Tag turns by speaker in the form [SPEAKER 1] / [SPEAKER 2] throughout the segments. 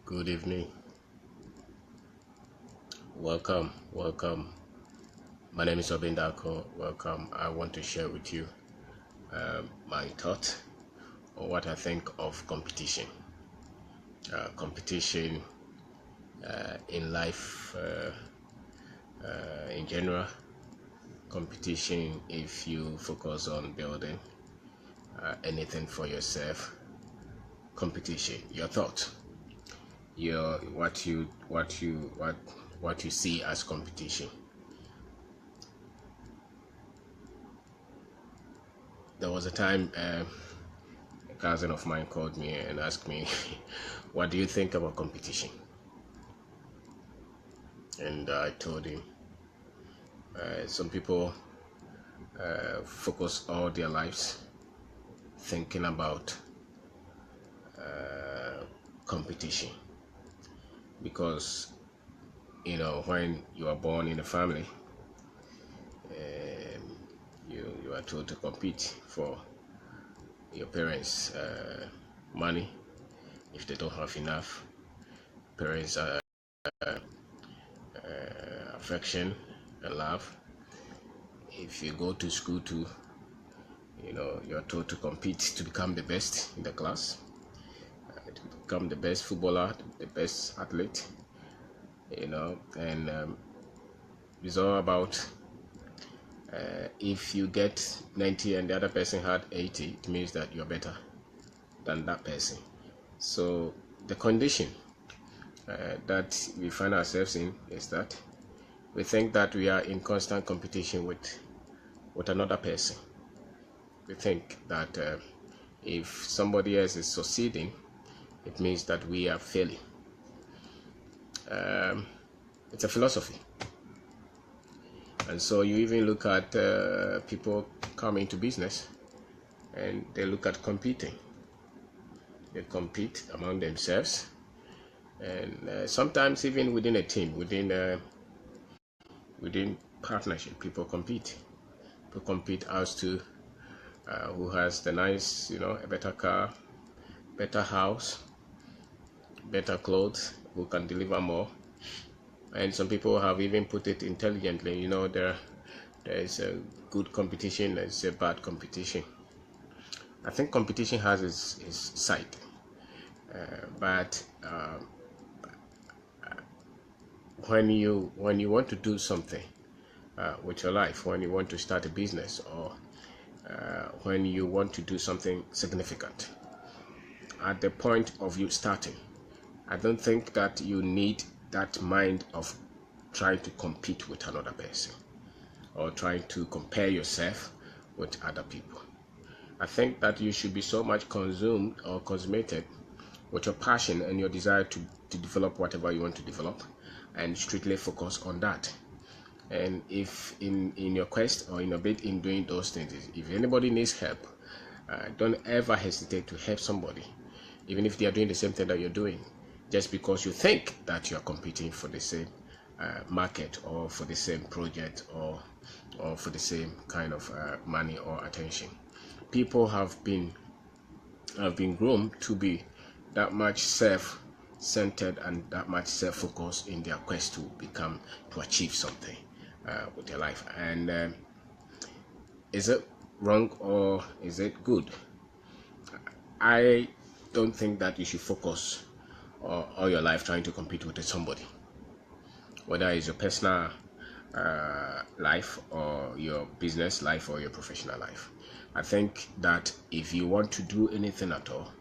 [SPEAKER 1] Good evening. Welcome. My name is Obindako. Welcome. I want to share with you my thought on what I think of competition. Competition in life in general. Competition if you focus on building anything for yourself. Competition. Your thought. Your what you see as competition. There was a time a cousin of mine called me and asked me, what do you think about competition? And I told him, some people focus all their lives thinking about competition, because when you are born in a family, you are told to compete for your parents' money. If they don't have enough, parents' affection and love. If you go to school too, you're told to compete to become the best in the class, to become the best footballer, the best athlete, and it's all about if you get 90 and the other person had 80, it means that you're better than that person. So the condition that we find ourselves in is that we think that we are in constant competition with another person. We think that if somebody else is succeeding, it means that we are failing. It's a philosophy. And so you even look at people come into business and they look at competing. They compete among themselves, and sometimes even within a team, within partnership, people compete. People compete as to who has the nice, a better car, better house, better clothes, who can deliver more. And some people have even put it intelligently, there is a good competition, there's a bad competition. I think competition has its side, but when you want to do something with your life, when you want to start a business, or when you want to do something significant, at the point of you starting, I don't think that you need that mind of trying to compete with another person or trying to compare yourself with other people. I think that you should be so much consumed or consummated with your passion and your desire to develop whatever you want to develop, and strictly focus on that. And if in your quest or in your bid in doing those things, if anybody needs help, don't ever hesitate to help somebody, even if they are doing the same thing that you're doing, just because you think that you are competing for the same market, or for the same project, or for the same kind of money or attention. People have been groomed to be that much self-centered and that much self-focused in their quest to achieve something with their life. And is it wrong or is it good? I don't think that you should focus all your life trying to compete with somebody, whether it's your personal life or your business life or your professional life. I think that if you want to do anything at all,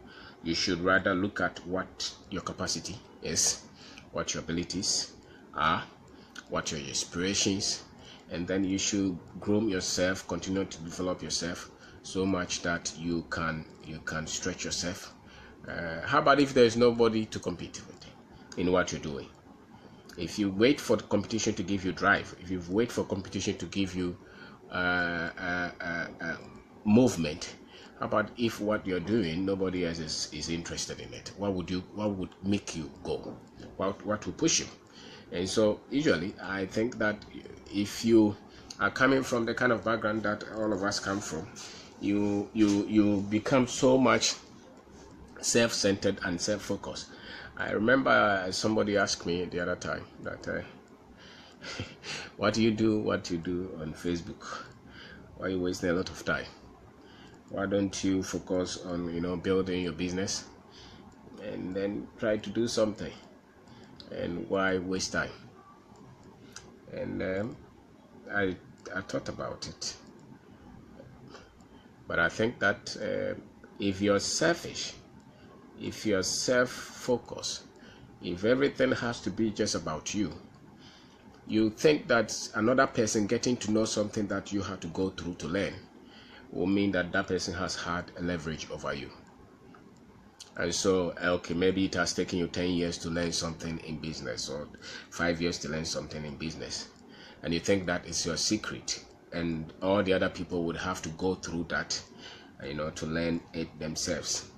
[SPEAKER 1] you should rather look at what your capacity is, what your abilities are, what your aspirations, and then you should groom yourself, continue to develop yourself so much that you can stretch yourself. How about if there's nobody to compete with in what you're doing? If you wait for the competition to give you drive, if you wait for competition to give you movement, how about if what you're doing nobody else is interested in it? What would make you go? What will push you? And so usually I think that if you are coming from the kind of background that all of us come from, you become so much self-centered and self-focused. I remember somebody asked me the other time that what do you do on Facebook? Why are you wasting a lot of time? Why don't you focus on building your business and then try to do something? And why waste time? And I thought about it, but I think that if you're selfish, if you're self-focused, if everything has to be just about you, you think that another person getting to know something that you had to go through to learn will mean that that person has had a leverage over you. And so, okay, maybe it has taken you 10 years to learn something in business, or 5 years to learn something in business, and you think that is your secret, and all the other people would have to go through that, to learn it themselves,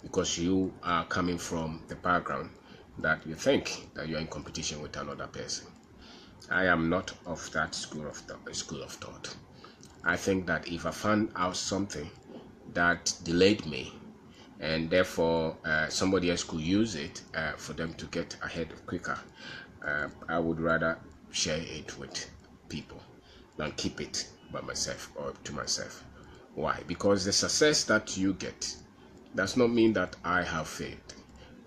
[SPEAKER 1] because you are coming from the background that you think that you're in competition with another person. I am not of that school of thought. I think that if I found out something that delayed me, and therefore somebody else could use it for them to get ahead quicker, I would rather share it with people than keep it by myself or to myself. Why? Because the success that you get does not mean that I have failed,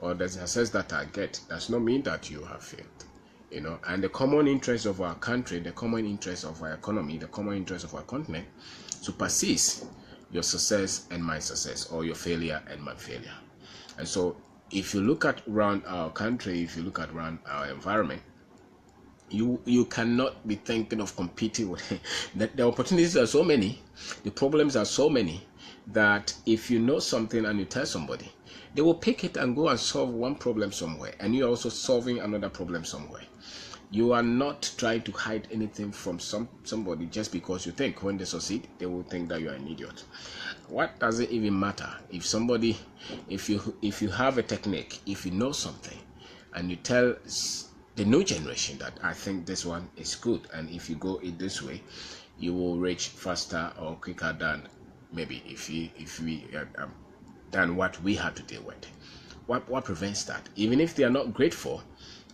[SPEAKER 1] or the success that I get does not mean that you have failed. And the common interest of our country, the common interest of our economy, the common interest of our continent supersedes your success and my success, or your failure and my failure. And so if you look at around our country, if you look at around our environment, you cannot be thinking of competing with that. The opportunities are so many, the problems are so many, that if you know something and you tell somebody, they will pick it and go and solve one problem somewhere, and you're also solving another problem somewhere. You are not trying to hide anything from somebody just because you think when they succeed, they will think that you are an idiot. What does it even matter if somebody, if you have a technique, if you know something, and you tell the new generation that I think this one is good, and if you go it this way, you will reach faster or quicker than maybe if we than what we had to deal with. What prevents that? Even if they are not grateful,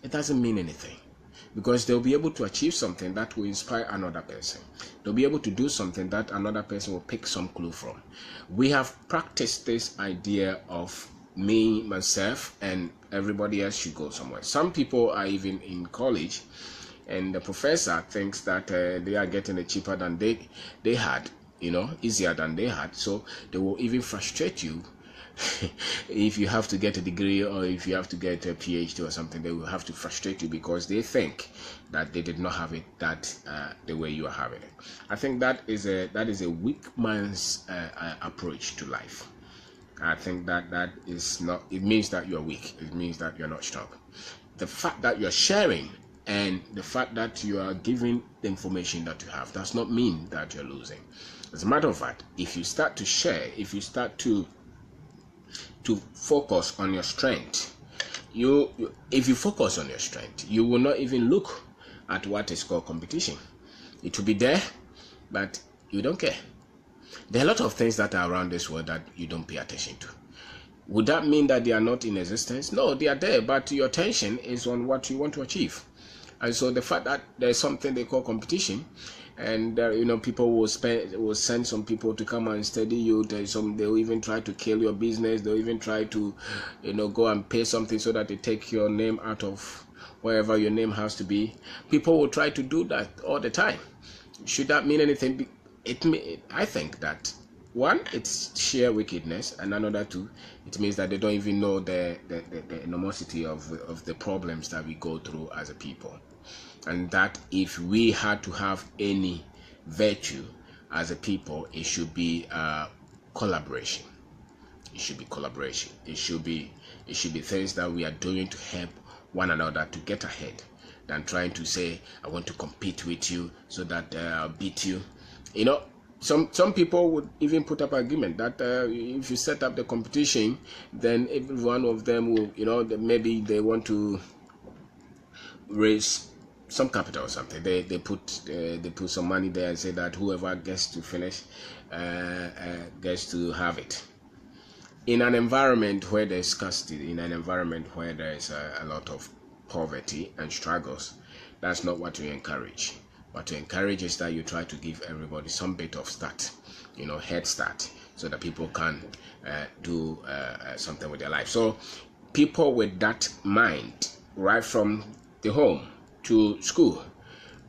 [SPEAKER 1] it doesn't mean anything, because they'll be able to achieve something that will inspire another person. They'll be able to do something that another person will pick some clue from. We have practiced this idea of me, myself, and everybody else should go somewhere. Some people are even in college, and the professor thinks that they are getting it cheaper than they had, easier than they had. So they will even frustrate you. If you have to get a degree, or if you have to get a PhD or something, they will have to frustrate you because they think that they did not have it the way you are having it. I think that is a weak man's approach to life. I think that is not. It means that you are weak. It means that you are not strong. The fact that you are sharing and the fact that you are giving the information that you have does not mean that you're losing. As a matter of fact, if you start to share, if you start to focus on your strength, if you focus on your strength, you will not even look at what is called competition. It will be there, but you don't care. There are a lot of things that are around this world that you don't pay attention to. Would that mean that they are not in existence? No, they are there, but your attention is on what you want to achieve. And so the fact that there's something they call competition, and people will send some people to come and study you. They'll even try to kill your business. They'll even try to go and pay something so that they take your name out of wherever your name has to be. People will try to do that all the time. Should that mean anything? I think that one, it's sheer wickedness, and another two, it means that they don't even know the enormity of the problems that we go through as a people. And that if we had to have any virtue as a people, it should be collaboration. It should be collaboration. It should be things that we are doing to help one another to get ahead, than trying to say, I want to compete with you so that I'll beat you. Some people would even put up argument that if you set up the competition, then every one of them will, maybe they want to raise some capital or something. They put some money there and say that whoever gets to finish gets to have it. in an environment where there's scarcity, in an environment where there's a lot of poverty and struggles, that's not what we encourage. What we encourage is that you try to give everybody some bit of start, head start, so that people can do something with their life. So people with that mind, right from the home to school,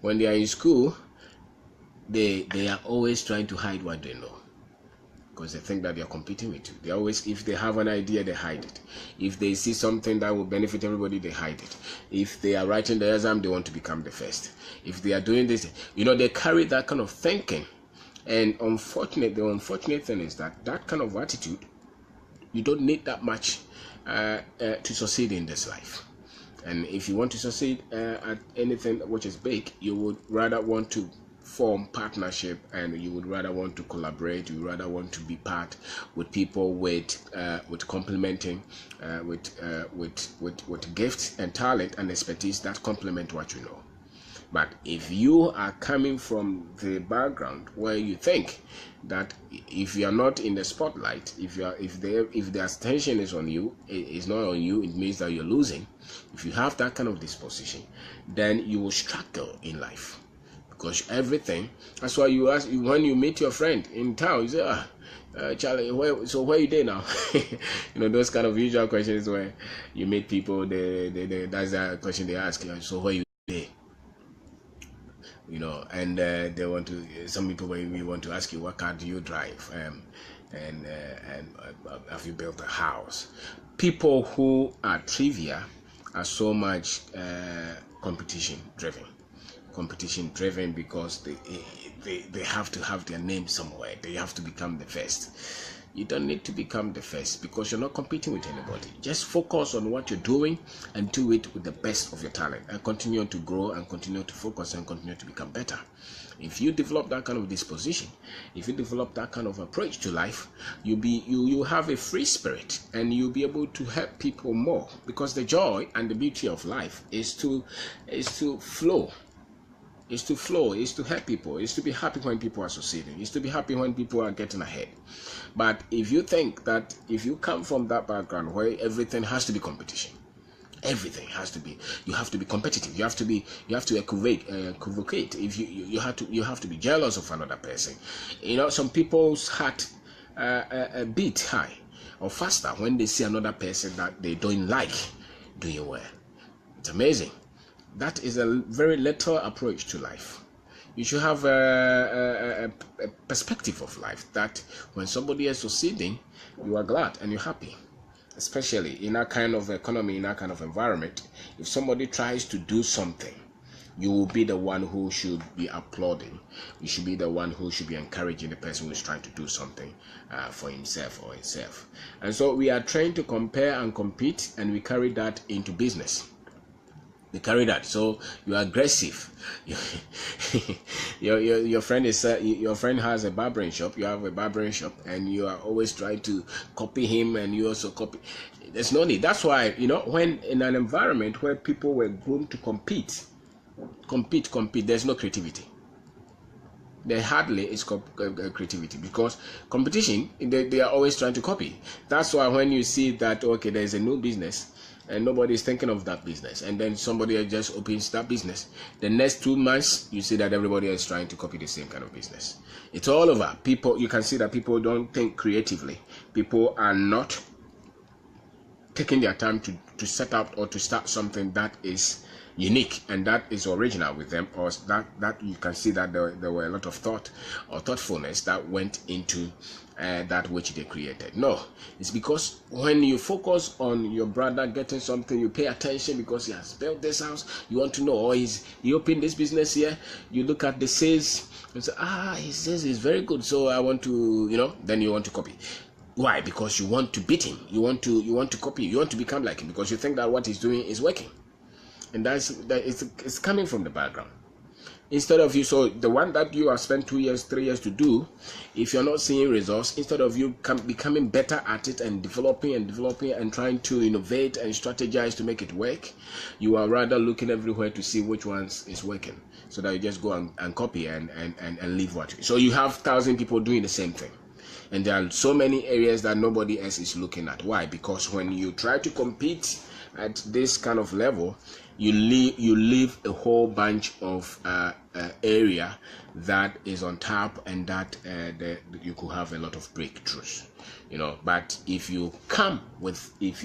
[SPEAKER 1] when they are in school, they are always trying to hide what they know, because they think that they are competing with you. They always, if they have an idea, they hide it. If they see something that will benefit everybody, they hide it. If they are writing the exam, they want to become the first. If they are doing this, they carry that kind of thinking. And the unfortunate thing is that kind of attitude, you don't need that much to succeed in this life. And if you want to succeed at anything which is big, you would rather want to form partnership, and you would rather want to collaborate. You would rather want to be part with people with complementing with gifts and talent and expertise that complement what you know. But if you are coming from the background where you think that if you are not in the spotlight, if the attention is on you, it's not on you, it means that you're losing. If you have that kind of disposition, then you will struggle in life. Because everything, that's why you ask, when you meet your friend in town, you say, Charlie, where you there now? Those kind of usual questions where you meet people, that's the question they ask. So where you there? And they want to. Some people we want to ask you, what car do you drive? And have you built a house? People who are trivia are so much competition driven because they have to have their name somewhere. They have to become the first. You don't need to become the first, because you're not competing with anybody. Just focus on what you're doing and do it with the best of your talent, and continue to grow and continue to focus and continue to become better. If you develop that kind of disposition, if you develop that kind of approach to life, you have a free spirit, and you'll be able to help people more, because the joy and the beauty of life is to flow. Is to flow, is to help people, is to be happy when people are succeeding, is to be happy when people are getting ahead. But if you think that if you come from that background where everything has to be competition, everything has to be, you have to be competitive, you have to equivocate. If you have to be jealous of another person. Some people's heart beat high or faster when they see another person that they don't like doing well. It's amazing. That is a very little approach to life. You should have a perspective of life that when somebody is succeeding, you are glad and you're happy. Especially in that kind of economy, in that kind of environment, if somebody tries to do something, you will be the one who should be applauding. You should be the one who should be encouraging the person who is trying to do something for himself or herself. And so we are trained to compare and compete, and we carry that into business. We carry that. So you are aggressive. your friend has a barbering shop. You have a barbering shop, and you are always trying to copy him, and you also copy. There's no need. That's why when in an environment where people were groomed to compete, there's no creativity. There hardly is creativity, because competition, they are always trying to copy. That's why when you see that there's a new business, and nobody is thinking of that business, and then somebody just opens that business, the next 2 months you see that everybody is trying to copy the same kind of business. It's all over. People, you can see that people don't think creatively. People are not taking their time to set up or to start something that is unique and that is original with them, or that you can see that there were a lot of thought or thoughtfulness that went into that which they created. No, it's because when you focus on your brother getting something, you pay attention because he has built this house, you want to know, or he opened this business here, you look at the sales and say, he says it's very good, so I want to, then you want to copy. Why? Because you want to beat him, you want to copy, you want to become like him, because you think that what he's doing is working. And it's coming from the background. Instead of you, so the one that you have spent 2 years, 3 years to do, if you're not seeing results, instead of you becoming better at it and developing and trying to innovate and strategize to make it work, you are rather looking everywhere to see which ones is working, so that you just go and copy and leave what. So you have 1,000 people doing the same thing. And there are so many areas that nobody else is looking at. Why? Because when you try to compete at this kind of level, you leave a whole bunch of area that is on top, and that you could have a lot of breakthroughs, But if you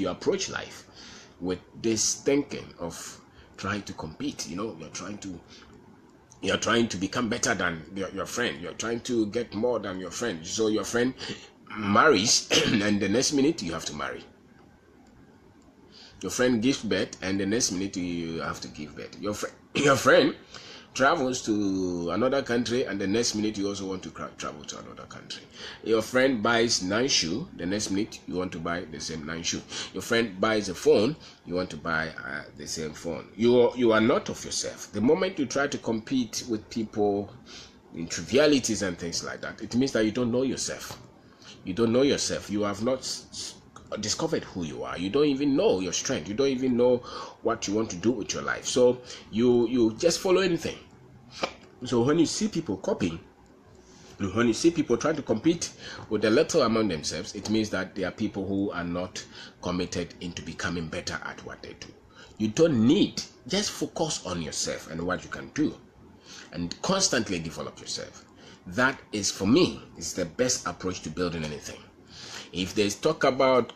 [SPEAKER 1] approach life with this thinking of trying to compete, you're trying to become better than your friend. You're trying to get more than your friend. So your friend marries, and the next minute you have to marry. Your friend gives birth, and the next minute you have to give birth. Your friend travels to another country, and the next minute you also want to travel to another country. Your friend buys 9 shoes, the next minute you want to buy the same 9 shoes. Your friend buys a phone, you want to buy the same phone. You are not of yourself. The moment you try to compete with people in trivialities and things like that, it means that you don't know yourself. You don't know yourself. You have not discovered who you are. You don't even know your strength. You don't even know what you want to do with your life. So you just follow anything. So when you see people copying, when you see people trying to compete with a little among themselves, it means that they are people who are not committed into becoming better at what they do. You don't need, just focus on yourself and what you can do, and constantly develop yourself. That is, for me, is the best approach to building anything. If there's talk about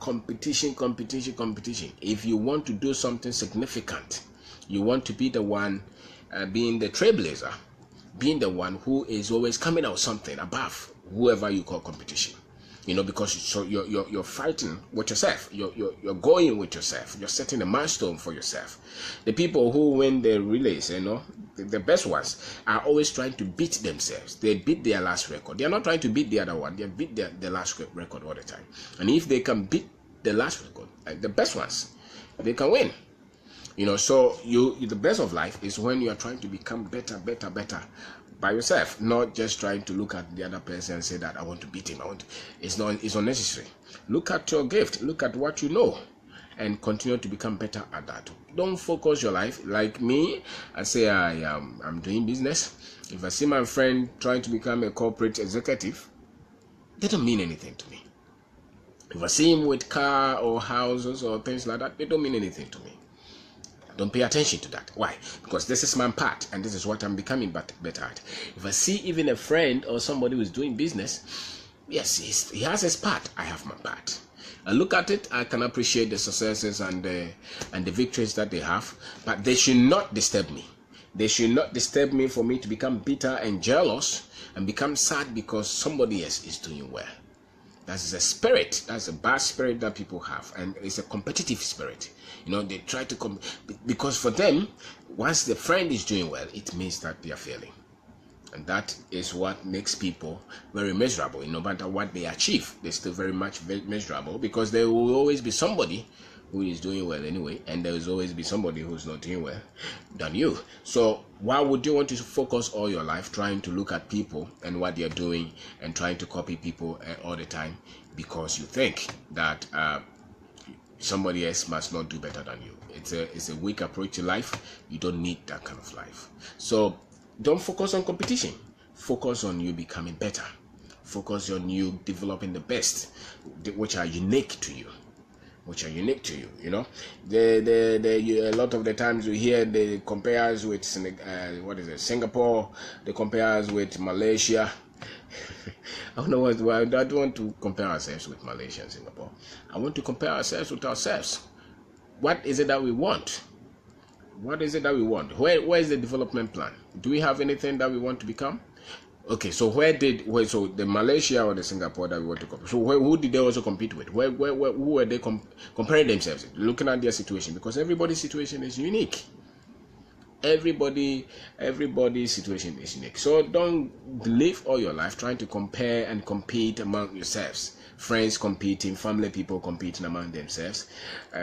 [SPEAKER 1] competition, if you want to do something significant, you want to be the one being the trailblazer, being the one who is always coming out something above whoever you call competition, because so you're fighting with yourself, you're going with yourself, you're setting a milestone for yourself. The people who win the relays, the best ones are always trying to beat themselves. They beat their last record. They are not trying to beat the other one. They beat the last record all the time. And if they can beat the last record, the best ones, they can win. So the best of life is when you are trying to become better by yourself, not just trying to look at the other person and say that I want to beat him. It's unnecessary. Look at your gift. Look at what you know, and continue to become better at that. Don't focus your life like me. I say I'm doing business. If I see my friend trying to become a corporate executive, they don't mean anything to me. If I see him with car or houses or things like that, they don't mean anything to me. Don't pay attention to that. Why? Because this is my part, and this is what I'm becoming better at. If I see even a friend or somebody who is doing business, yes, he has his part. I have my part. I look at it, I can appreciate the successes and the victories that they have, but they should not disturb me. They should not disturb me for me to become bitter and jealous and become sad because somebody else is doing well. That's a spirit. That's a bad spirit that people have, and it's a competitive spirit. They try to because for them, once the friend is doing well, it means that they are failing. And that is what makes people very miserable. No matter what they achieve, they're still very much miserable, because there will always be somebody who is doing well anyway, and there will always be somebody who's not doing well than you. So why would you want to focus all your life trying to look at people and what they're doing and trying to copy people all the time, because you think that somebody else must not do better than you? It's a weak approach to life. You don't need that kind of life. So don't focus on competition. Focus on you becoming better. Focus on you developing the best, which are unique to you. A lot of the times we hear they compare us with Singapore. They compare us with Malaysia. I don't know why I don't want to compare ourselves with Malaysia and Singapore. I want to compare ourselves with ourselves. What is it that we want? What is it that we want? Where is the development plan? Do we have anything that we want to become? Okay, so so the Malaysia or the Singapore that we want to compete? So who did they also compete with? Who were they comparing themselves? Looking at their situation, because everybody's situation is unique. Everybody's situation is unique. So don't live all your life trying to compare and compete among yourselves. Friends competing, family people competing among themselves,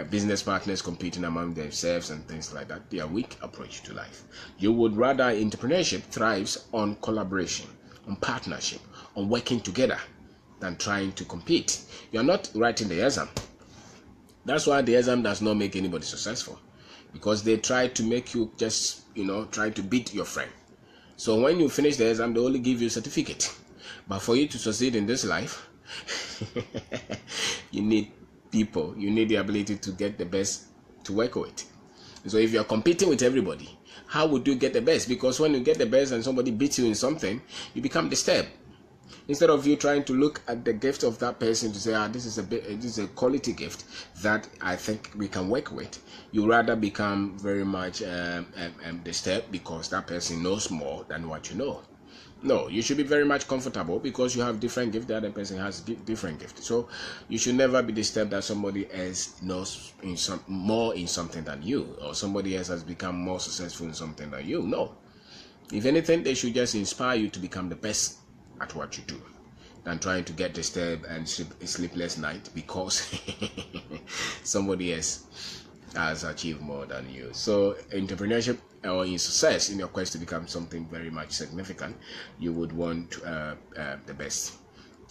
[SPEAKER 1] business partners competing among themselves, and things like that. They are weak approach to life. You would rather entrepreneurship thrives on collaboration, on partnership, on working together, than trying to compete. You are not writing the exam. That's why the exam does not make anybody successful, because they try to make you just try to beat your friend. So when you finish the exam, they only give you a certificate. But for you to succeed in this life, you need people. You need the ability to get the best to work with. So if you're competing with everybody, how would you get the best? Because when you get the best and somebody beats you in something, you become disturbed. Instead of you trying to look at the gift of that person to say, this is a quality gift that I think we can work with, you rather become very much disturbed because that person knows more than what you know. No, you should be very much comfortable because you have different gift. The other person has different gift. So you should never be disturbed that somebody else knows more in something than you, or somebody else has become more successful in something than you. No. If anything, they should just inspire you to become the best at what you do than trying to get disturbed and sleepless night because somebody else has achieved more than you. So entrepreneurship or in success, in your quest to become something very much significant, you would want the best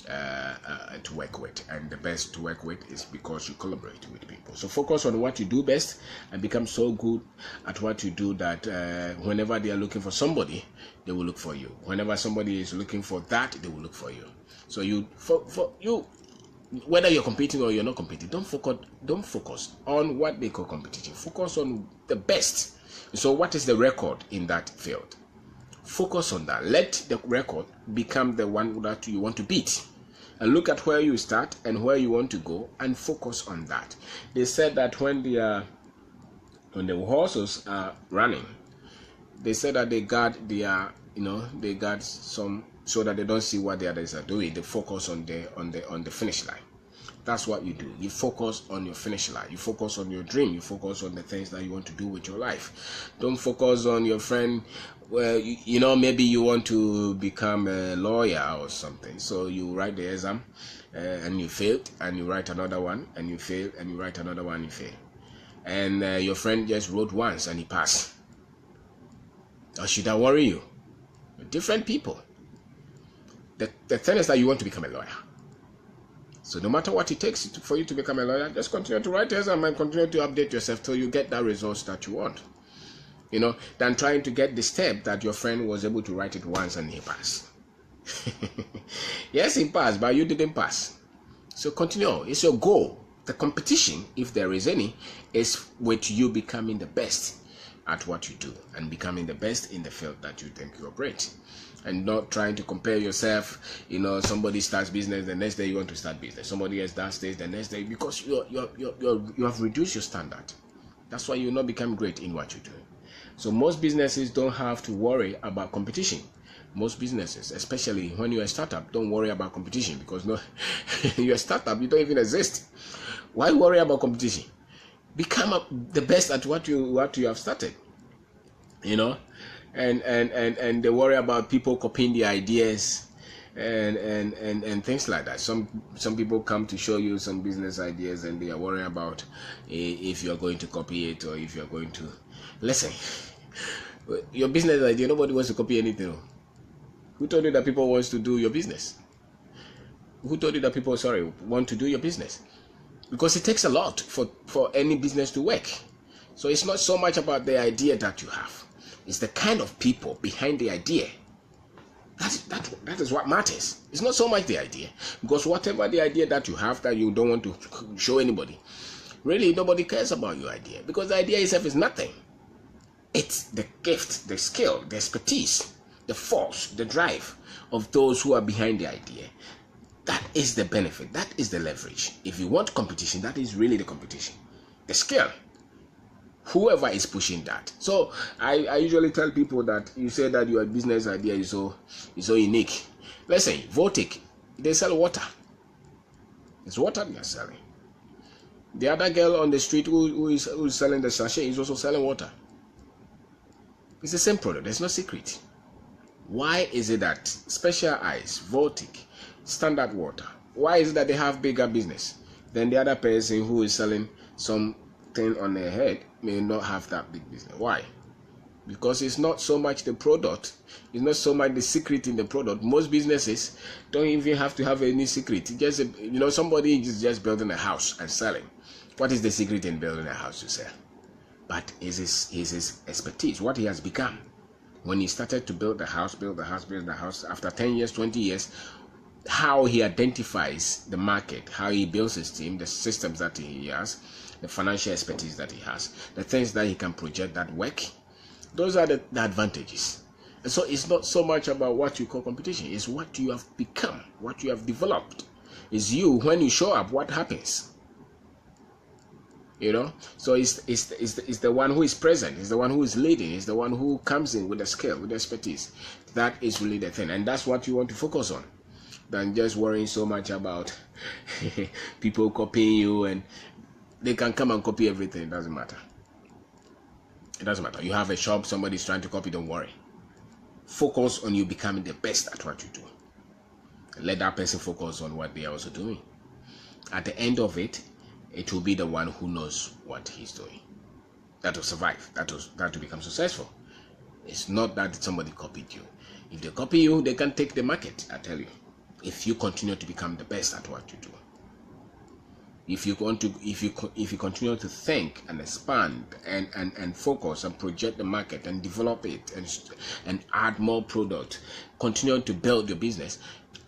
[SPEAKER 1] to work with, and the best to work with is because you collaborate with people. So focus on what you do best and become so good at what you do that whenever they are looking for somebody, they will look for you. Whenever somebody is looking for that, they will look for you. So for you, whether you're competing or you're not competing, don't focus on what they call competition. Focus on the best. So what is the record in that field? Focus on that. Let the record become the one that you want to beat. And look at where you start and where you want to go and focus on that. They said that when the horses are running, they said that they guard some so that they don't see what the others are doing. They focus on the finish line. That's what you do. You focus on your finish line. You focus on your dream. You focus on the things that you want to do with your life. Don't focus on your friend. Well, maybe you want to become a lawyer or something. So you write the exam and you failed, and you write another one and you fail, and you write another one and you fail. And your friend just wrote once and he passed. Or should that worry you? Different people. The thing is that you want to become a lawyer. So no matter what it takes for you to become a lawyer, just continue to write exam and continue to update yourself till you get that results that you want. Than trying to get disturbed that your friend was able to write it once and he passed. Yes, he passed, but you didn't pass. So continue. It's your goal. The competition, if there is any, is with you becoming the best at what you do and becoming the best in the field that you think you operate. And not trying to compare yourself. Somebody starts business, the next day you want to start business. Somebody else does this the next day, because you have reduced your standard. That's why you're not becoming great in what you do. So most businesses don't have to worry about competition. Most businesses, especially when you're a startup, don't worry about competition because you're a startup, you don't even exist. Why worry about competition? Become the best at what you have started. And they worry about people copying the ideas and things like that. Some people come to show you some business ideas and they are worried about if you're going to copy it or if you're going to listen. Your business idea, nobody wants to copy anything. Who told you that people wants to do your business? Who told you that people want to do your business? Because it takes a lot for any business to work. So it's not so much about the idea that you have. It's the kind of people behind the idea. That is what matters. It's not so much the idea. Because whatever the idea that you have that you don't want to show anybody, really nobody cares about your idea. Because the idea itself is nothing. It's the gift, the skill, the expertise, the force, the drive of those who are behind the idea. That is the benefit. That is the leverage. If you want competition, that is really the competition. The skill. Whoever is pushing that. So I usually tell people that you say that your business idea is so unique. Listen, Voltic, they sell water. It's water they are selling. The other girl on the street who is selling the sachet is also selling water. It's the same product. There's no secret. Why is it that Special Ice, Voltic, Standard Water, why is it that they have bigger business than the other person who is selling something on their head may not have that big business? Why? Because it's not so much the product, it's not so much the secret in the product. Most businesses don't even have to have any secret. Just somebody is just building a house and selling. What is the secret in building a house to sell? But is his expertise, what he has become. When he started to build the house, after 10 years, 20 years, how he identifies the market, how he builds his team, the systems that he has, the financial expertise that he has, the things that he can project that work, those are the advantages. And so it's not so much about what you call competition, it's what you have become, what you have developed. It's you, when you show up, what happens? So it's the one who is present, it's the one who is leading, it's the one who comes in with the skill, with the expertise. That is really the thing, and that's what you want to focus on, than just worrying so much about people copying you, and they can come and copy everything. It doesn't matter. You have a shop, somebody's trying to copy, don't worry. Focus on you becoming the best at what you do. Let that person focus on what they are also doing. At the end of it, it will be the one who knows what he's doing that will survive, that will become successful. It's not that somebody copied you. If they copy you, they can take the market, I tell you, if you continue to become the best at what you do. If you continue to think and expand and focus and project the market and develop it and add more product, continue to build your business,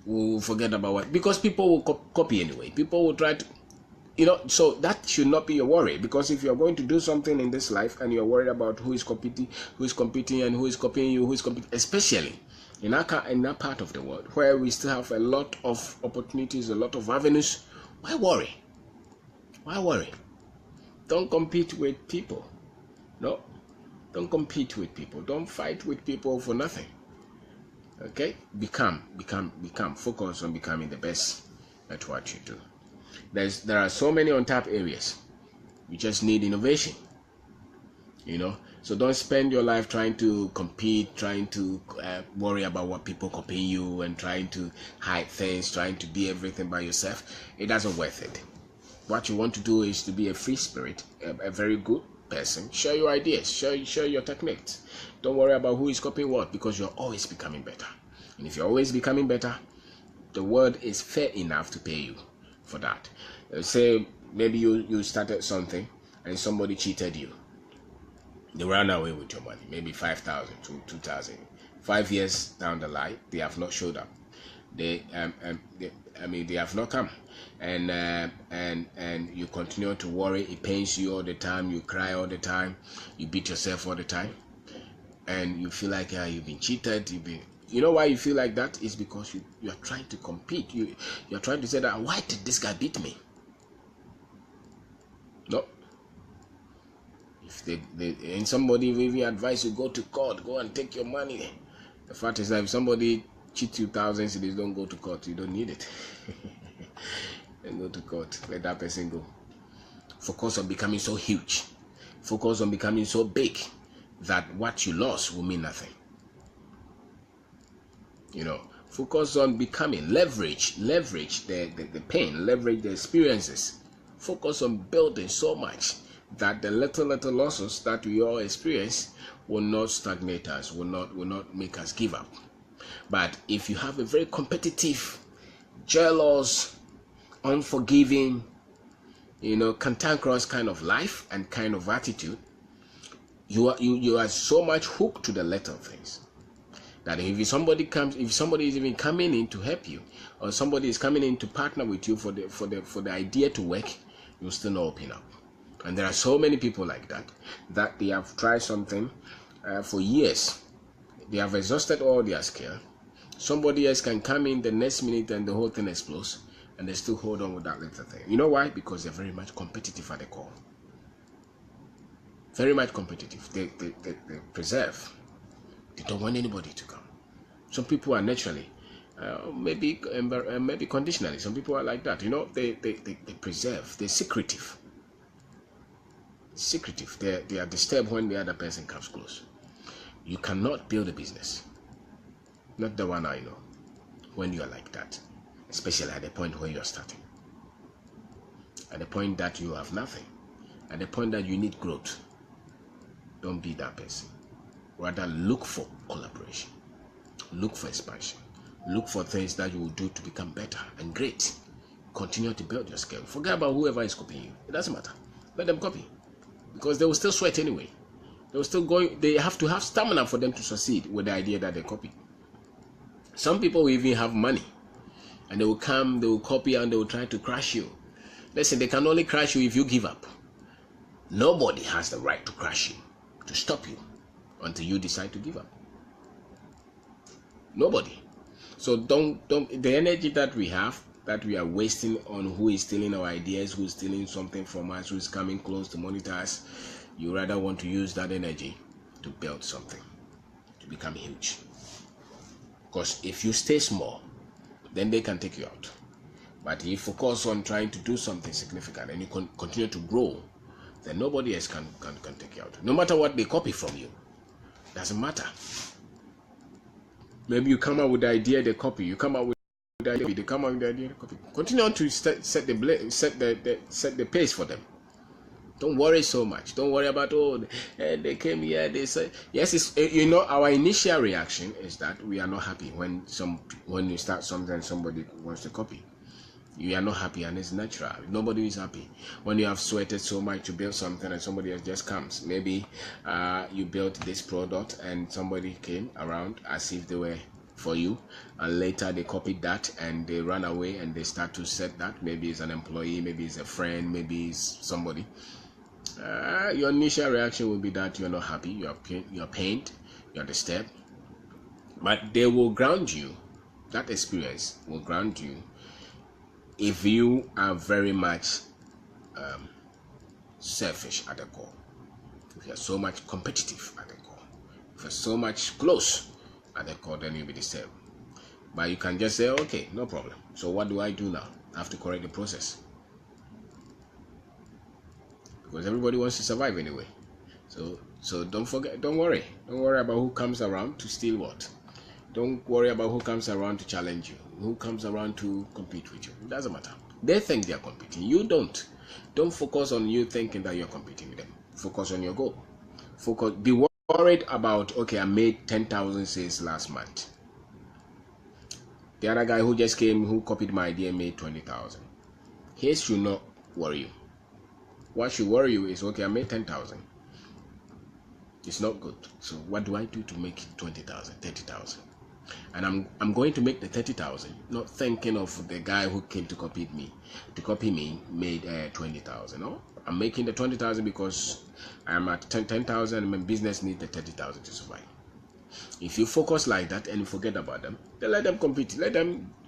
[SPEAKER 1] we'll forget about what, because people will copy anyway. People will try to, so that should not be your worry, because if you're going to do something in this life and you're worried about who is competing and who is copying you, especially in that part of the world where we still have a lot of opportunities, a lot of avenues, why worry? Don't compete with people. No, don't compete with people. Don't fight with people for nothing. Okay, become. Focus on becoming the best at what you do. There are so many untapped areas. You just need innovation. So don't spend your life trying to compete, trying to worry about what people copy you, and trying to hide things, trying to be everything by yourself. It doesn't worth it. What you want to do is to be a free spirit, a very good person. Share your ideas, share your techniques. Don't worry about who is copying what, because you're always becoming better. And if you're always becoming better, the world is fair enough to pay you for that. Say maybe you started something and somebody cheated you. They ran away with your money, maybe 5,000 to 2,000. 5 years down the line, they have not showed up. They have not come, and you continue to worry. It pains you all the time. You cry all the time. You beat yourself all the time, and you feel like you've been cheated. You know why you feel like that? Is because you are trying to compete. You're trying to say that, why did this guy beat me? No. If and somebody even advise you, go to court, go and take your money. The fact is that if somebody cheats you thousands, cedis, don't go to court. You don't need it. Don't go to court. Let that person go. Focus on becoming so huge. Focus on becoming so big that what you lost will mean nothing. Focus on becoming, leverage the pain, leverage the experiences. Focus on building so much that the little losses that we all experience will not stagnate us, will not make us give up. But if you have a very competitive, jealous, unforgiving, cantankerous kind of life and kind of attitude, you are so much hooked to the little things that if somebody is even coming in to help you, or somebody is coming in to partner with you for the idea to work, you'll still not open up. And there are so many people like that they have tried something for years. They have exhausted all their skill. Somebody else can come in the next minute and the whole thing explodes, and they still hold on with that little thing. You know why? Because they're very much competitive at the core. Very much competitive. They preserve. They don't want anybody to come. Some people are naturally, maybe conditionally. Some people are like that. They preserve. They're secretive. They are disturbed when the other person comes close. You cannot build a business, not the one I know, when you are like that, especially at the point where you are starting, at the point that you have nothing, at the point that you need growth. Don't be that person. Rather, look for collaboration, look for expansion, look for things that you will do to become better and great. Continue to build your skill. Forget about whoever is copying you. It doesn't matter. Let them copy, because they will still sweat anyway. They're still going. They have to have stamina for them to succeed with the idea that they copy. Some people will even have money, and they will come, they will copy, and they will try to crush you. Listen, they can only crush you if you give up. Nobody has the right to crush you, to stop you, until you decide to give up. Nobody. So don't the energy that we have, that we are wasting on who is stealing our ideas, who is stealing something from us, who is coming close to monitor us, you rather want to use that energy to build something, to become huge. Because if you stay small, then they can take you out. But if you focus on trying to do something significant and you continue to grow, then nobody else can take you out. No matter what they copy from you, doesn't matter. Maybe you come out with the idea, they copy. You come out with the idea, they come out with the idea, they copy. Continue on to set the pace for them. Don't worry so much. Don't worry about, they came here, they said, yes, it's, our initial reaction is that we are not happy when you start something and somebody wants to copy. You are not happy, and it's natural. Nobody is happy when you have sweated so much to build something and somebody else just comes. Maybe you built this product and somebody came around as if they were for you, and later they copied that and they run away and they start to set that. Maybe it's an employee, maybe it's a friend, maybe it's somebody. Your initial reaction will be that you're not happy, you're pained, you're disturbed. But they will ground you. That experience will ground you if you are very much selfish at the core. If you're so much competitive at the core, if you're so much close at the core, then you'll be disturbed. But you can just say, okay, no problem. So what do I do now? I have to correct the process. Because everybody wants to survive anyway. So don't worry about who comes around to steal what. Don't worry about who comes around to challenge you, who comes around to compete with you. It doesn't matter. They think they are competing. You don't. Don't focus on you thinking that you're competing with them. Focus on your goal. Be worried about, okay, I made 10,000 sales last month. The other guy who just came, who copied my idea, made 20,000. His should not worry you. What should worry you is, okay, I made 10,000. It's not good. So what do I do to make 20,000, 30,000? And I'm going to make the 30,000, not thinking of the guy who came to copy me made 20,000. No, I'm making the 20,000 because I'm at 10,000 and my business needs the 30,000 to survive. If you focus like that and you forget about them, then let them compete.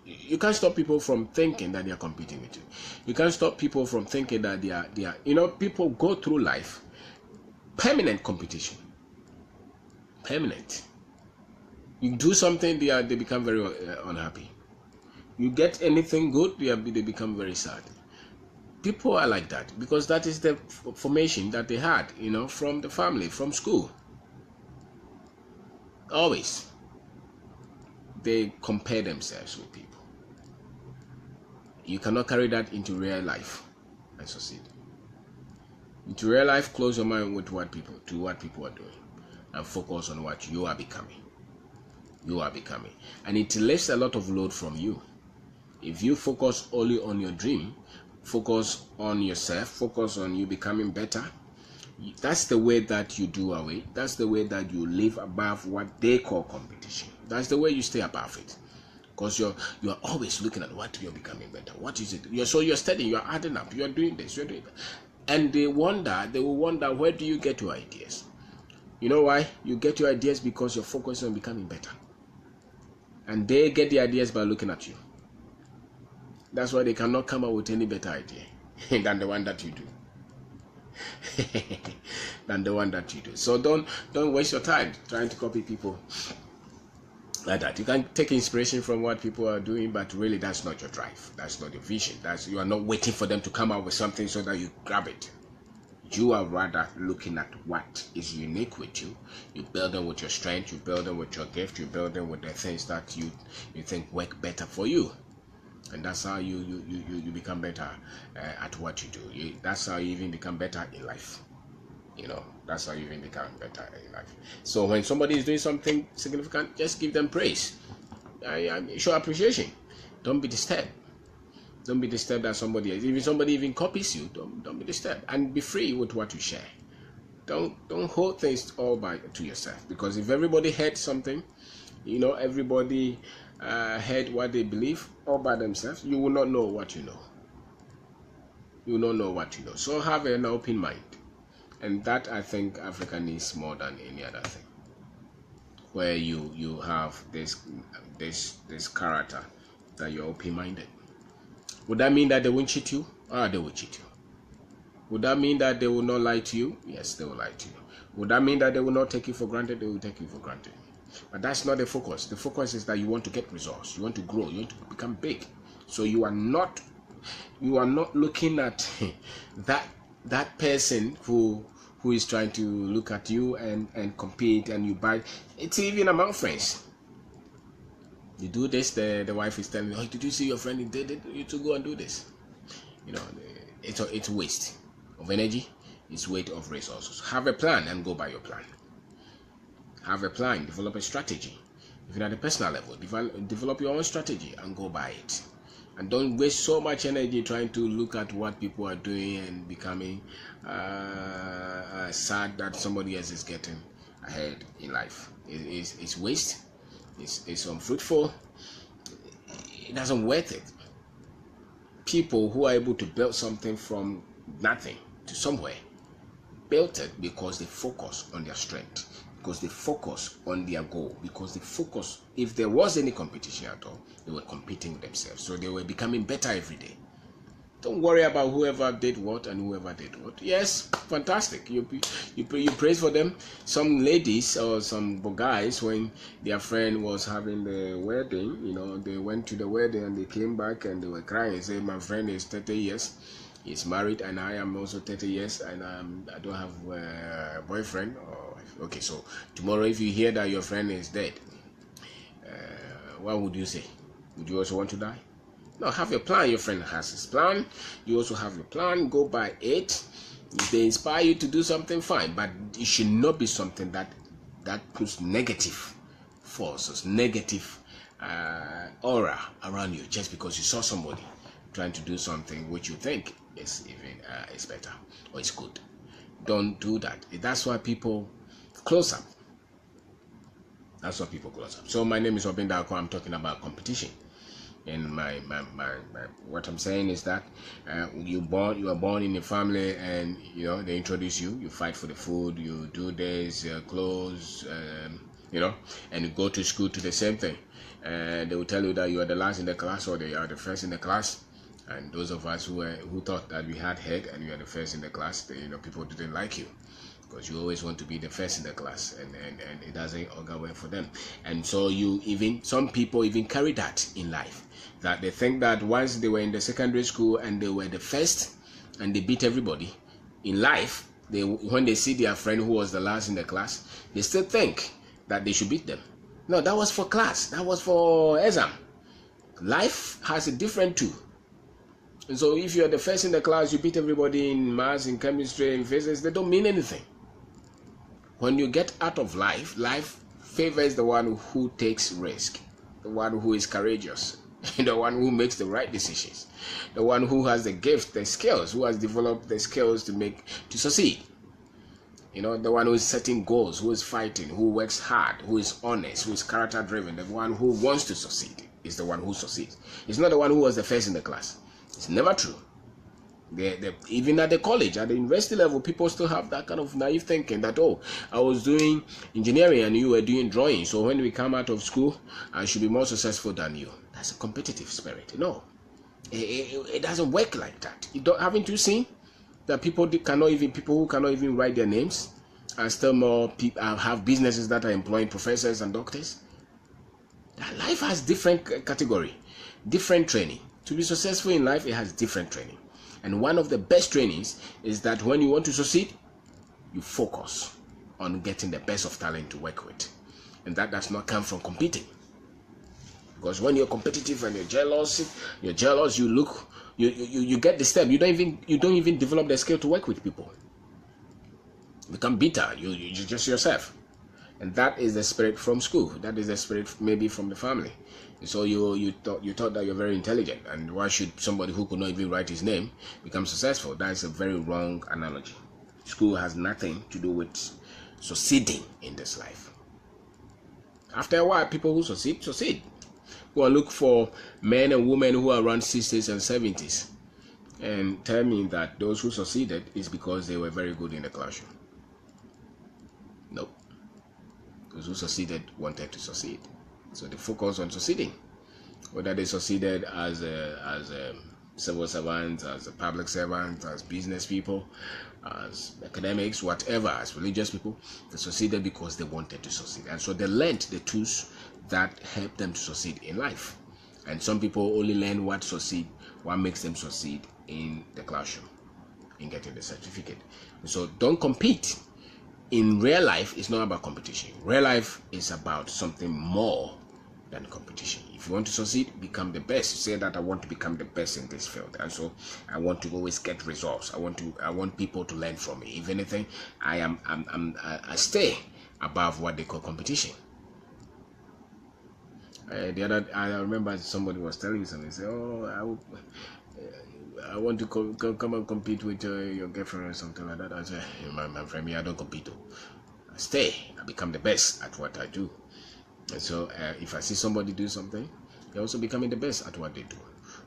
[SPEAKER 1] You can't stop people from thinking that they are competing with you. You can't stop people from thinking that they are. People go through life, permanent competition. Permanent. You do something, they become very unhappy. You get anything good, they become very sad. People are like that because that is the formation that they had, from the family, from school. Always. They compare themselves with people. You cannot carry that into real life and succeed. Into real life, close your mind with what people are doing and focus on what you are becoming. You are becoming. And it lifts a lot of load from you. If you focus only on your dream, focus on yourself, focus on you becoming better, that's the way that you do away. That's the way that you live above what they call competition. That's the way you stay above it. Because you're always looking at what you're becoming better. What is it? You're studying, you're adding up, you're doing this, you're doing that. And they will wonder, where do you get your ideas? You know why? You get your ideas because you're focusing on becoming better. And they get the ideas by looking at you. That's why they cannot come up with any better idea than the one that you do. So don't waste your time trying to copy people like that. You can take inspiration from what people are doing, but really that's not your drive. That's not your vision. You are not waiting for them to come out with something so that you grab it. You are rather looking at what is unique with you. You build them with your strength, you build them with your gift, you build them with the things that you think work better for you. And that's how you become better at what you do. That's how you even become better in life. That's how you even become better in life. So when somebody is doing something significant, just give them praise. Show appreciation. Don't be disturbed. Don't be disturbed that somebody else. If somebody even copies you, don't be disturbed. And be free with what you share. Don't hold things all by to yourself, because if everybody heard something, everybody heard what they believe all by themselves, you will not know what you know. You will not know what you know. So have an open mind, and that I think Africa needs more than any other thing. Where you have this character that you're open-minded. Would that mean that they won't cheat you? They will cheat you. Would that mean that they will not lie to you? Yes, they will lie to you. Would that mean that they will not take you for granted? They will take you for granted. But that's not the focus. The focus is that you want to get results. You want to grow. You want to become big. So you are not looking at that person who is trying to look at you and compete, and you buy. It's even among friends. You do this, the wife is telling you, oh, did you see your friend? He did it. You to go and do this. It's waste of energy. It's waste of resources. Have a plan and go by your plan. Have a plan. Develop a strategy. Even at a personal level, develop your own strategy and go by it. And don't waste so much energy trying to look at what people are doing and becoming sad that somebody else is getting ahead in life. It's waste. It's unfruitful. It doesn't worth it. People who are able to build something from nothing to somewhere built it because they focus on their strength, because they focus on their goal, because they focus. If there was any competition at all, they were competing with themselves, so they were becoming better every day. Don't worry about whoever did what and whoever did what. Yes, fantastic. You praise for them. Some ladies or some guys, when their friend was having the wedding, they went to the wedding and they came back and they were crying. Say, my friend is 30 years. He's married and I am also 30 years and I don't have a boyfriend. Okay, so tomorrow if you hear that your friend is dead, what would you say? Would you also want to die? No, have a plan. Your friend has his plan. You also have your plan. Go by it. If they inspire you to do something, fine. But it should not be something that puts negative forces, negative aura around you just because you saw somebody trying to do something which you think is better or is good. Don't do that. That's why people close up. That's why people close up. So my name is Obin Darko. I'm talking about competition. And my what I'm saying is that you are born in a family, and they introduce you. You fight for the food. You do this, clothes, and you go to school to the same thing. And they will tell you that you are the last in the class or they are the first in the class. And those of us who thought that we had head and you are the first in the class, people didn't like you. Because you always want to be the first in the class, and it doesn't go well for them. And so some people even carry that in life, that they think that once they were in the secondary school and they were the first and they beat everybody in life, when they see their friend who was the last in the class, they still think that they should beat them. No, that was for class. That was for exam. Life has a different tool. And so if you're the first in the class, you beat everybody in maths, in chemistry, in physics, they don't mean anything. When you get out of life favors the one who takes risk, the one who is courageous, the one who makes the right decisions, the one who has the gift, the skills, who has developed the skills to succeed. The one who is setting goals, who is fighting, who works hard, who is honest, who is character driven, the one who wants to succeed is the one who succeeds. It's not the one who was the first in the class. It's never true. Even at the college, at the university level, people still have that kind of naive thinking that, I was doing engineering and you were doing drawing, so when we come out of school, I should be more successful than you. That's a competitive spirit. No, it doesn't work like that. Haven't you seen that people who cannot even write their names are still more people have businesses that are employing professors and doctors? Life has different category, different training. To be successful in life, it has different training. And one of the best trainings is that when you want to succeed, you focus on getting the best of talent to work with. And that does not come from competing. Because when you're competitive and you're jealous, you get disturbed. You don't even develop the skill to work with people. You become bitter. You just yourself. And that is the spirit from school. That is the spirit maybe from the family. So you thought that you're very intelligent, and why should somebody who could not even write his name become successful? That is a very wrong analogy. School has nothing to do with succeeding in this life. After a while, people who succeed. Go and look for men and women who are around 60s and 70s and tell me that those who succeeded is because they were very good in the classroom. No. Those who succeeded wanted to succeed. So they focus on succeeding. Whether they succeeded as civil servants, as a public servants, as business people, as academics, whatever, as religious people, they succeeded because they wanted to succeed. And so they learned the tools that help them to succeed in life. And some people only learn what makes them succeed in the classroom, in getting the certificate. And so don't compete. In real life, it's not about competition. Real life is about something more than competition. If you want to succeed, become the best. Say that I want to become the best in this field, and so I want to always get results. I want people to learn from me. If anything, I stay above what they call competition. I remember somebody was telling me something. Say, "Oh, I want to come and compete with your girlfriend or something like that." I said, "My friend, I don't compete. I stay. I become the best at what I do." And so if I see somebody do something, they're also becoming the best at what they do.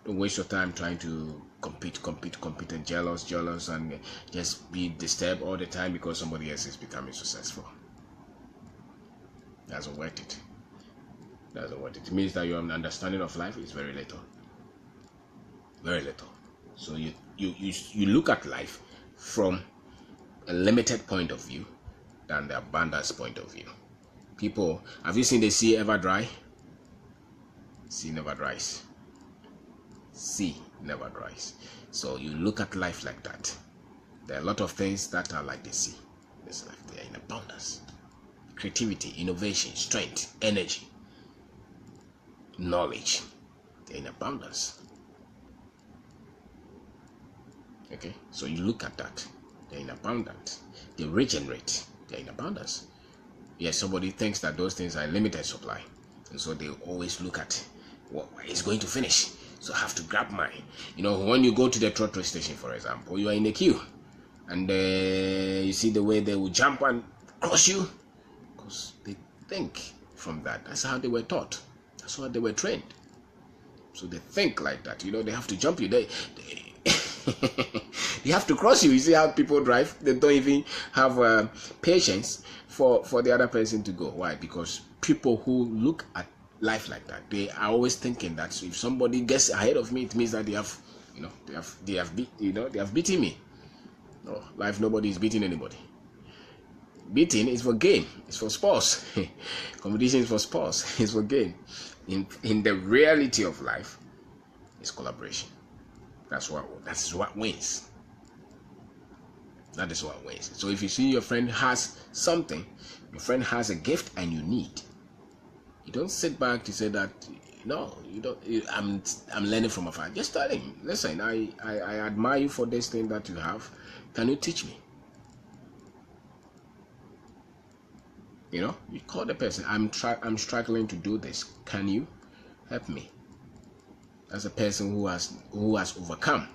[SPEAKER 1] Don't waste your time trying to compete and jealous and just be disturbed all the time because somebody else is becoming successful. That's not worth it. It means that your understanding of life is very little. Very little. So you look at life from a limited point of view than the abundance point of view. People, have you seen the sea ever dry? Sea never dries. Sea never dries. So you look at life like that. There are a lot of things that are like the sea. This life, they are in abundance. Creativity, innovation, strength, energy, knowledge, they're in abundance. Okay, so you look at that. They're in abundance. They regenerate. They're in abundance. Yes, somebody thinks that those things are in limited supply, and so they always look at what is going to finish. So I have to grab mine. When you go to the trotro station, for example, you are in a queue, and you see the way they will jump and cross you, because they think from that. That's how they were taught. That's how they were trained. So they think like that. They have to jump you. They have to cross you. You see how people drive? They don't even have patience for the other person to go. Why? Because people who look at life like that, they are always thinking that if somebody gets ahead of me, it means that they have beaten me. No, life, nobody is beating anybody. Beating is for gain. It's for sports. Competition is for sports. It's for gain. In the reality of life, it's collaboration. That is what wins. That is what wins. So if you see your friend has something, your friend has a gift and you need, you don't sit back to say that, no, you don't. I'm learning from afar. Just tell him, listen, I admire you for this thing that you have. Can you teach me? You call the person. I'm struggling to do this. Can you help me? As a person who has overcome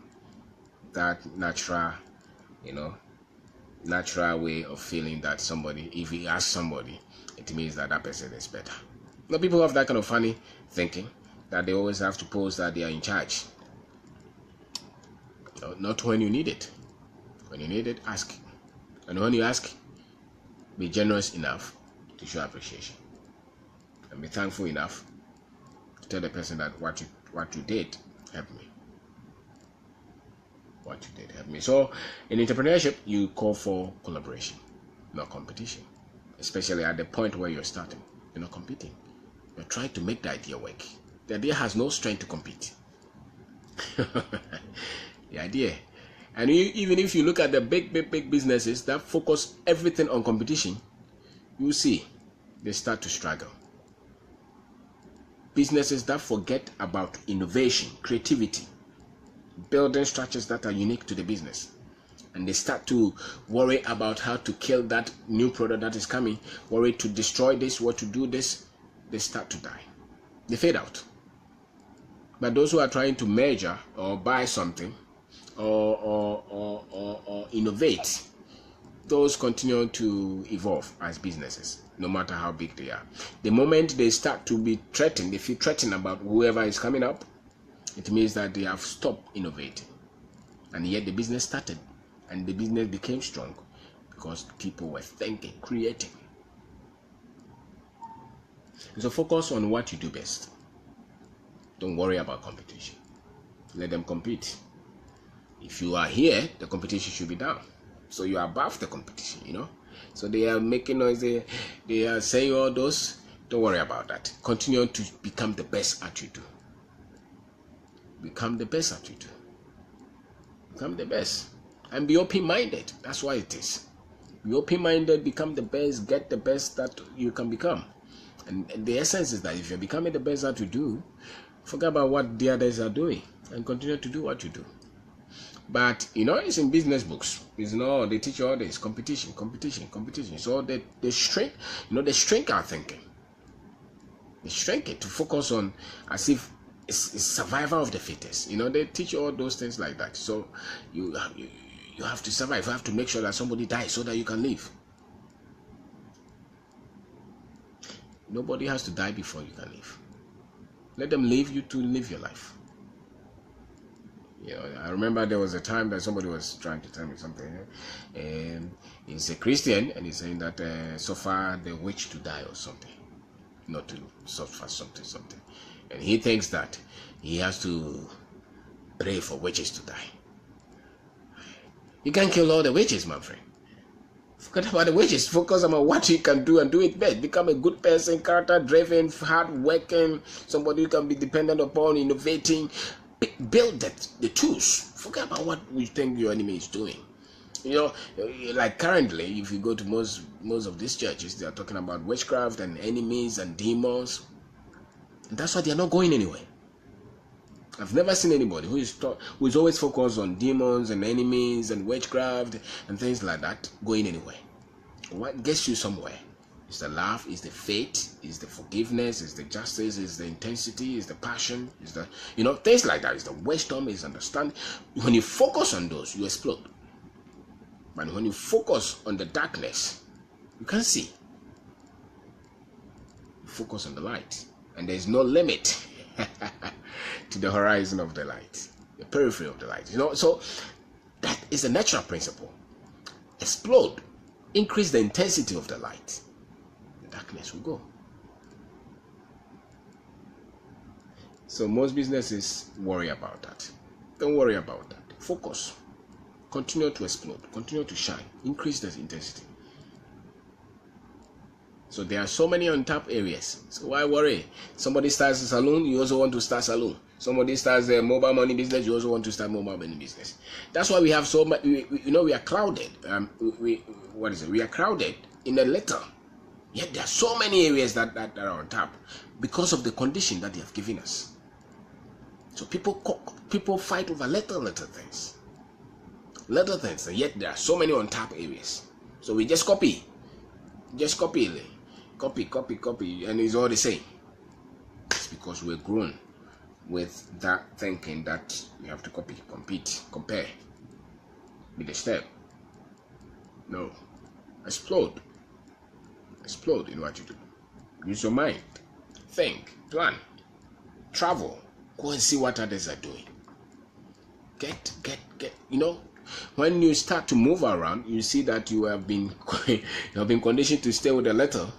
[SPEAKER 1] that natural way of feeling that somebody, if he asks somebody, it means that person is better. Now, people have that kind of funny thinking that they always have to pose that they are in charge. Not when you need it. When you need it, ask. And when you ask, be generous enough to show appreciation. And be thankful enough to tell the person that what you did helped me. What you did help me. So in entrepreneurship, you call for collaboration, not competition. Especially at the point where you're starting. You're not competing. You're trying to make the idea work. The idea has no strength to compete. The idea. And even if you look at the big businesses that focus everything on competition, you see they start to struggle. Businesses that forget about innovation, creativity, building structures that are unique to the business, and they start to worry about how to kill that new product that is coming, worry to destroy this, what to do this, they start to die. They fade out. But those who are trying to measure or buy something or innovate those continue to evolve as businesses, no matter how big they are. The moment they start to be threatened, they feel threatened about whoever is coming up, it means that they have stopped innovating. And yet the business started and the business became strong because people were thinking, creating. So focus on what you do best. Don't worry about competition. Let them compete. If you are here, the competition should be down. So you are above the competition, you know. So they are making noise, they are saying all those. Don't worry about that. Continue to become the best at you do. Become the best at you do. Become the best. And be open-minded. That's why it is. Be open-minded, become the best, get the best that you can become. And the essence is that if you're becoming the best that you do, forget about what the others are doing and continue to do what you do. But you know, it's in business books. It's no, they teach you all this competition. So they shrink, they shrink our thinking. They shrink it to focus on as if it's survival of the fittest. They teach you all those things like that. So you have to survive. You have to make sure that somebody dies so that you can live. Nobody has to die before you can live. Let them leave you to live your life. I remember there was a time that somebody was trying to tell me something, and he's a Christian, and he's saying that suffer the witch to die or something, not to suffer something, and he thinks that he has to pray for witches to die. You can't kill all the witches, my friend. Forget about the witches. Focus on what you can do and do it best. Become a good person, character-driven, hard-working, somebody you can be dependent upon, innovating. Build the tools. Forget about what we think your enemy is doing. Like currently, if you go to most of these churches, they are talking about witchcraft and enemies and demons. And that's why they are not going anywhere. I've never seen anybody who is always focused on demons and enemies and witchcraft and things like that going anywhere. What gets you somewhere is the love, is the faith, is the forgiveness, is the justice, is the intensity, is the passion, is the things like that, is the wisdom, is understanding. When you focus on those, you explode. But when you focus on the darkness, you can't see. You focus on the light, and there is no limit to the horizon of the light, the periphery of the light. So that is the natural principle. Explode, increase the intensity of the light. Darkness will go. So most businesses worry about that. Don't worry about that. Focus. Continue to explode. Continue to shine. Increase the intensity. So there are so many untapped areas. So why worry? Somebody starts a salon, you also want to start a salon. Somebody starts a mobile money business, you also want to start mobile money business. That's why we have so much. We are crowded. We are crowded in a little. Yet there are so many areas that are on top because of the condition that they have given us. So people fight over little things, and yet there are so many on top areas. So we just copy, and it's all the same. It's because we're grown with that thinking that we have to copy, compete, compare, be the step. No, explode in what you do. Use your mind, think, plan, travel, go and see what others are doing. Get. When you start to move around, you see that you have been conditioned to stay with a little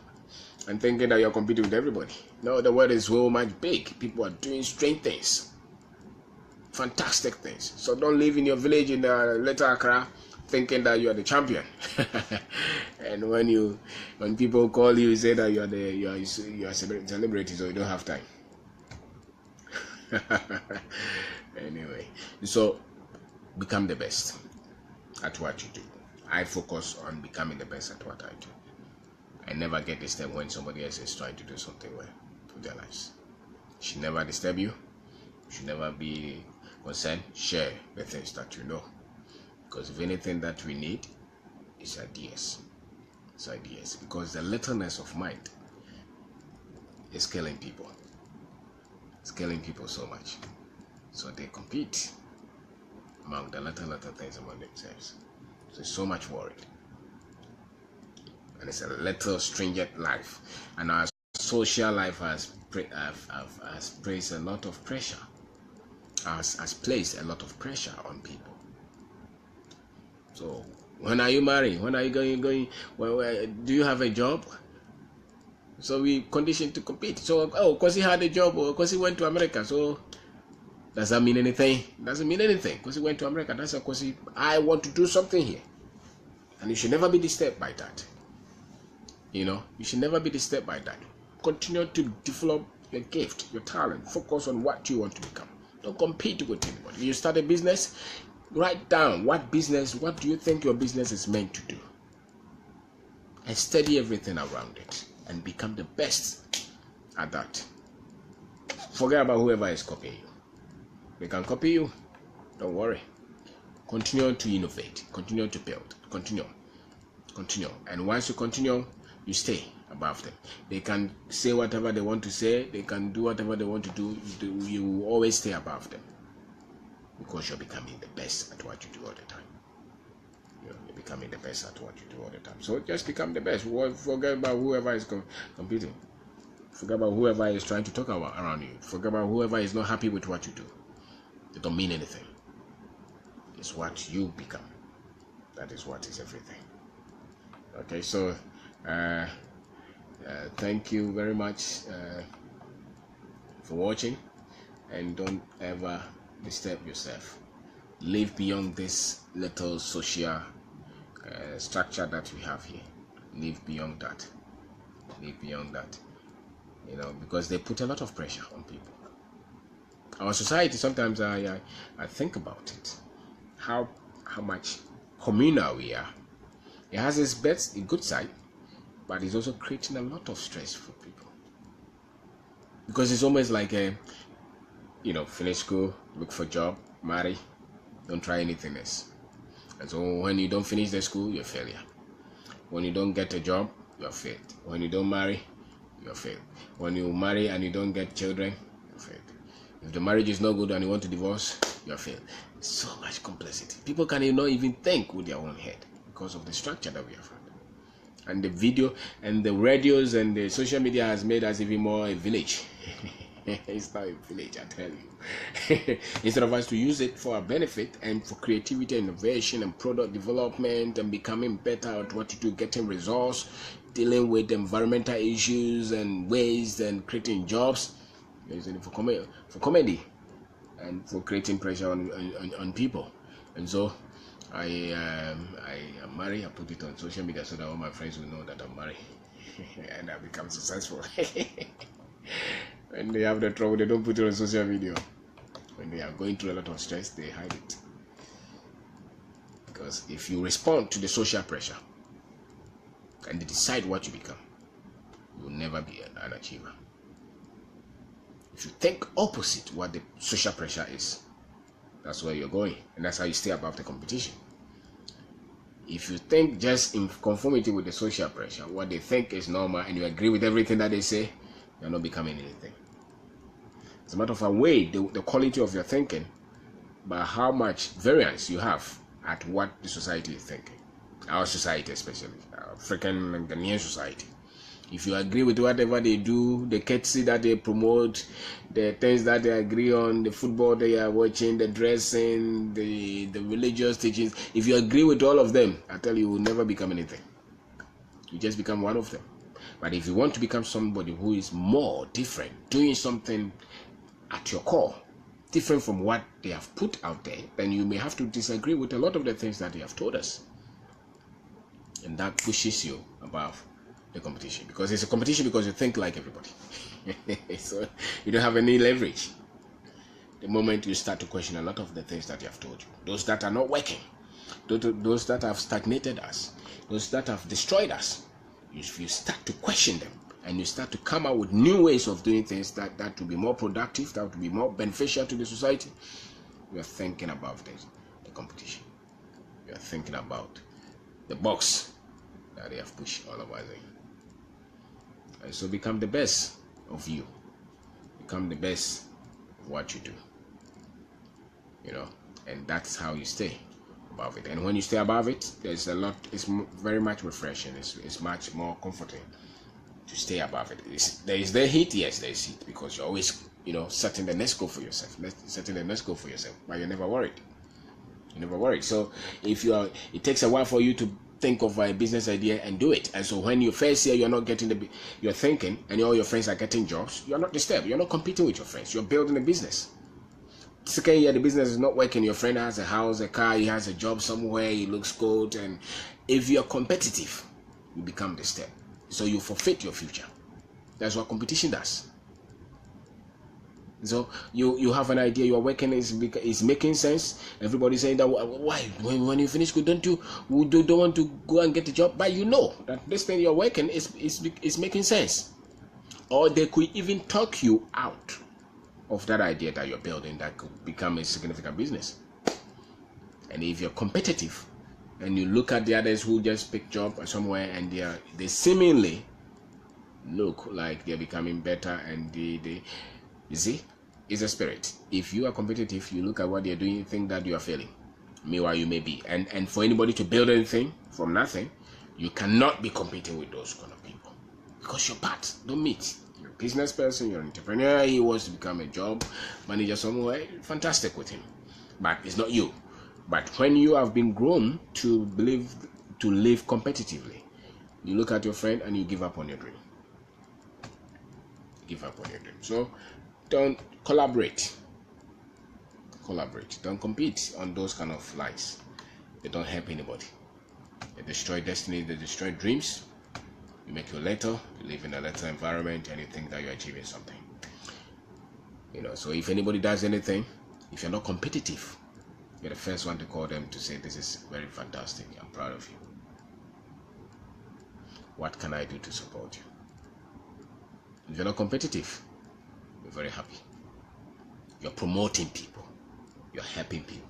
[SPEAKER 1] and thinking that you're competing with everybody. No, the world is so much big. People are doing strange things, fantastic things. So don't live in your village in Little Accra thinking that you are the champion. And when people call you, say that you are a celebrity, so you don't have time. Anyway, so become the best at what you do. I focus on becoming the best at what I do. I never get disturbed when somebody else is trying to do something well with their lives. It should never disturb you. You should never be concerned. Share the things that you know. Because if anything that we need is ideas. It's ideas. Because the littleness of mind is killing people. It's killing people so much. So they compete among the little things among themselves. So much worried. and it's a little stringent life, and our social life has placed a lot of pressure, has placed a lot of pressure on people. So when are you marrying? When are you going? Well, do you have a job? So we conditioned to compete. So because he had a job or because he went to America, so does that mean anything? Doesn't mean anything because he went to America. That's because I want to do something here, and you should never be disturbed by that. You should never be disturbed by that. Continue to develop your gift, your talent. Focus on what you want to become. Don't compete with anybody. You start a business, write down what do you think your business is meant to do, and study everything around it and become the best at that. Forget about whoever is copying you. They can copy you, don't worry. Continue to innovate, continue to build, continue, and once you continue, you stay above them. They can say whatever they want to say, they can do whatever they want to do, you will always stay above them because you're becoming the best at what you do all the time. You're becoming the best at what you do all the time. So just become the best. Forget about whoever is competing. Forget about whoever is trying to talk around you. Forget about whoever is not happy with what you do. They don't mean anything. It's what you become. That is what is everything. Okay, so thank you very much for watching, and don't ever disturb yourself. Live beyond this little social structure that we have here. Live beyond that. Because they put a lot of pressure on people. Our society, sometimes I think about it, how much communal we are. It has its best, a good side, but it's also creating a lot of stress for people. Because it's almost like finish school, look for a job, marry, don't try anything else. And so when you don't finish the school, you're a failure. When you don't get a job, you're failed. When you don't marry, you're failed. When you marry and you don't get children, you're failed. If the marriage is not good and you want to divorce, you're failed. So much complexity. People can not even think with their own head because of the structure that we have had. And the video and the radios and the social media has made us even more a village. It's not a village, I tell you. Instead of us to use it for our benefit and for creativity, innovation, and product development, and becoming better at what you do, getting results, dealing with environmental issues and waste, and creating jobs, using it for comedy and for creating pressure on people. And so I am married. I put it on social media so that all my friends will know that I'm married and I become successful. When they have the trouble, they don't put it on social media. When they are going through a lot of stress, they hide it. Because if you respond to the social pressure and they decide what you become, you will never be an achiever. If you think opposite what the social pressure is, that's where you're going, and that's how you stay above the competition. If you think just in conformity with the social pressure, what they think is normal, and you agree with everything that they say, you're not becoming anything. As a matter of fact, weigh the quality of your thinking by how much variance you have at what the society is thinking. Our society, especially African and Ghanaian society. If you agree with whatever they do, the courtesy that they promote, the things that they agree on, the football they are watching, the dressing, the religious teachings, if you agree with all of them, I tell you, you will never become anything. You just become one of them. But if you want to become somebody who is more different, doing something at your core, different from what they have put out there, then you may have to disagree with a lot of the things that they have told us. And that pushes you above the competition, because it's a competition because you think like everybody. So you don't have any leverage. The moment you start to question a lot of the things that they have told you, those that are not working, those that have stagnated us, those that have destroyed us, if you start to question them and you start to come out with new ways of doing things that will be more productive, that will be more beneficial to the society, you are thinking about the competition. You are thinking about the box that they have pushed all of us in. And so become the best of you. Become the best of what you do. And that's how you stay. above it. And when you stay above it, there's a lot. It's very much refreshing. It's much more comforting to stay above it. There is the heat, yes, there is heat, because you're always, setting the next goal for yourself, but you're never worried. You're never worried. So if it takes a while for you to think of a business idea and do it. And so when you first year you're not getting you're thinking, and all your friends are getting jobs, you're not disturbed. You're not competing with your friends. You're building a business. Second year the business is not working. Your friend has a house, a car, he has a job somewhere, he looks good, and if you're competitive, you become disturbed. So you forfeit your future. That's what competition does. So you have an idea, you are working, is making sense. Everybody's saying that, why when you finish school don't want to go and get a job, but you know that this thing you're working is making sense. Or they could even talk you out of that idea that you're building that could become a significant business. And if you're competitive and you look at the others who just pick job somewhere and they seemingly look like they're becoming better, and they you see, it's a spirit. If you are competitive, you look at what they're doing, you think that you are failing. Meanwhile, you may be. And for anybody to build anything from nothing, you cannot be competing with those kind of people, because your paths don't meet. You're a business person, you're an entrepreneur, he wants to become a job manager somewhere, fantastic with him. But it's not you. But when you have been grown to live competitively, you look at your friend and you give up on your dream. So don't collaborate. Don't compete on those kind of lies. They don't help anybody. They destroy destiny, they destroy dreams. You make your letter, you live in a letter environment, and you think that you're achieving something. So if anybody does anything, if you're not competitive, you're the first one to call them to say, this is very fantastic, I'm proud of you. What can I do to support you? If you're not competitive, you're very happy. You're promoting people. You're helping people,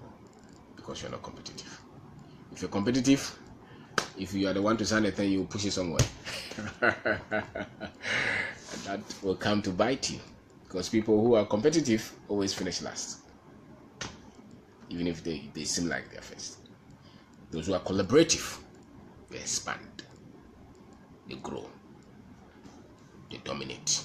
[SPEAKER 1] because you're not competitive. If you're competitive, if you are the one to sign a thing, you push it somewhere. And that will come to bite you, because people who are competitive always finish last, even if they seem like they're first. Those who are collaborative, they expand, they grow, they dominate.